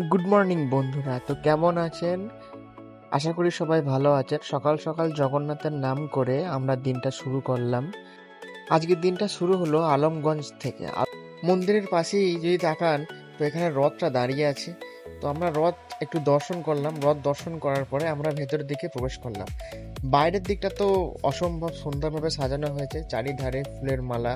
Good morning বন্ধুরা, তো কেমন আছেন? আশা করি সবাই ভালো আছেন। সকাল সকাল জগন্নাথের নাম করে আমরা দিনটা শুরু করলাম। আজকের দিনটা শুরু হলো আলমগঞ্জ থেকে। মন্দিরের পাশেই যদি তাকান, তো এখানে রথটা দাঁড়িয়ে আছে। তো আমরা রথ একটু দর্শন করলাম। রথ দর্শন করার পরে আমরা ভেতরের দিকে প্রবেশ করলাম। বাইরের দিকটা তো অসম্ভব সুন্দরভাবে সাজানো হয়েছে, চারিধারে ফুলের মালা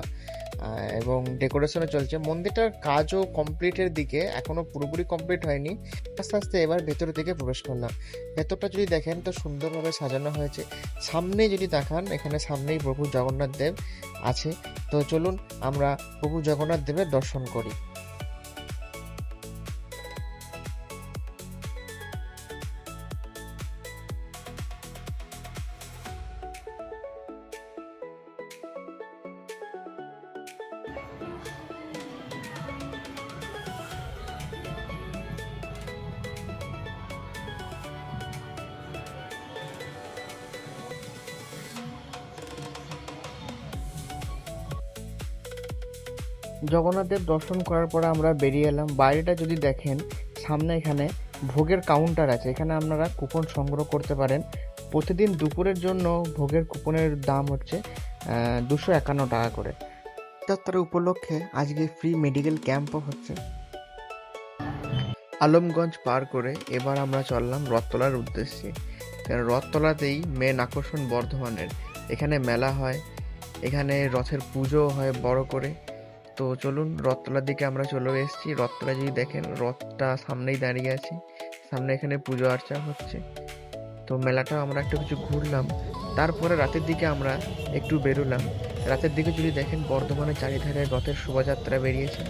এবং ডেকোরেশনও চলছে। মন্দিরটার কাজও কমপ্লিটের দিকে, এখনো পুরোপুরি কমপ্লিট হয়নি। আস্তে আস্তে এবার ভেতরের দিকে প্রবেশ করলাম। ভেতরটা যদি দেখেন তো সুন্দরভাবে সাজানো হয়েছে। সামনে যদি দেখান, এখানে সামনেই প্রভু জগন্নাথ দেব আছে। তো চলুন আমরা প্রভু জগন্নাথ দেবের দর্শন করি। জগন্নাথ দেব দর্শন করার পরে আমরা বেরিয়ে এলাম। বাইরেটা যদি দেখেন, সামনে এখানে ভোগের কাউন্টার আছে। এখানে আপনারা কুপন সংগ্রহ করতে পারেন। প্রতিদিন দুপুরের জন্য ভোগের কুপনের দাম হচ্ছে 251 টাকা করে। তার উপলক্ষে আজকে ফ্রি মেডিকেল ক্যাম্পও হচ্ছে। আলমগঞ্জ পার করে এবার আমরা চললাম রথতলার উদ্দেশ্যে। কারণ রথতলাতেই মেন আকর্ষণ বর্ধমানের। এখানে মেলা হয়, এখানে রথের পুজো হয় বড় করে। তো চলুন, রথতলার দিকে আমরা চলে এসেছি। রথতলা যদি দেখেন, রথটা সামনেই দাঁড়িয়ে আছে। সামনে এখানে পুজো আর্চা হচ্ছে। তো মেলাটা আমরা একটু কিছু ঘুরলাম। তারপরে রাতের দিকে আমরা একটু বেরোলাম। রাতের দিকে যদি দেখেন, বর্ধমানের চারিধারে রথের শোভাযাত্রা বেরিয়েছে।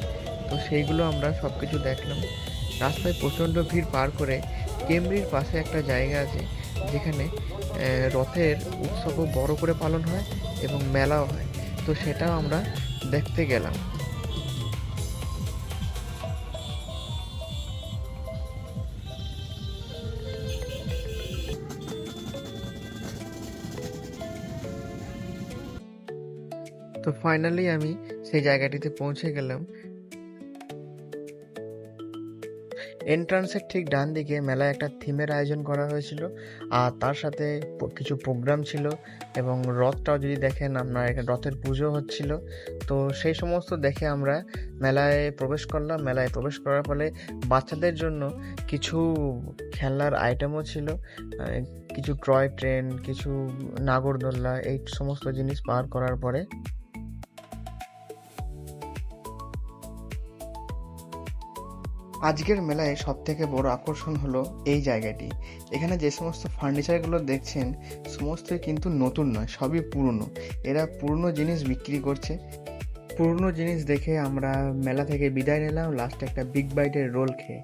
তো সেইগুলো আমরা সব কিছু দেখলাম। রাস্তায় প্রচণ্ড ভিড় পার করে কেমব্রির পাশে একটা জায়গা আছে, যেখানে রথের উৎসবও বড় করে পালন হয় এবং মেলাও হয়। তো সেটাও আমরা দেখতে গেলাম। তো ফাইনালি আমি সেই জায়গাটিতে পৌঁছে গেলাম। এন্ট্রান্সের ঠিক ডান দিকে মেলায় একটা থিমের আয়োজন করা হয়েছিল, আর তার সাথে কিছু প্রোগ্রাম ছিল। এবং রথটাও যদি দেখেন আপনার, এখানে রথের পুজো হচ্ছিল। তো সেই সমস্ত দেখে আমরা মেলায় প্রবেশ করলাম। মেলায় প্রবেশ করার ফলে বাচ্চাদের জন্য কিছু খেলনার আইটেমও ছিল, কিছু টয় ট্রেন, কিছু নাগরদোল্লা, এই সমস্ত জিনিস পার করার পরে আজকের মেলায় সব থেকে বড় আকর্ষণ হলো এই জায়গাটি। এখানে যে সমস্ত ফার্নিচারগুলো দেখছেন, সমস্তই কিন্তু নতুন নয়, সবই পুরনো। এরা পুরনো জিনিস বিক্রি করছে। পুরনো জিনিস দেখে আমরা মেলা থেকে বিদায় নিলাম, লাস্টে একটা বিগ বাইটের রোল খেয়ে।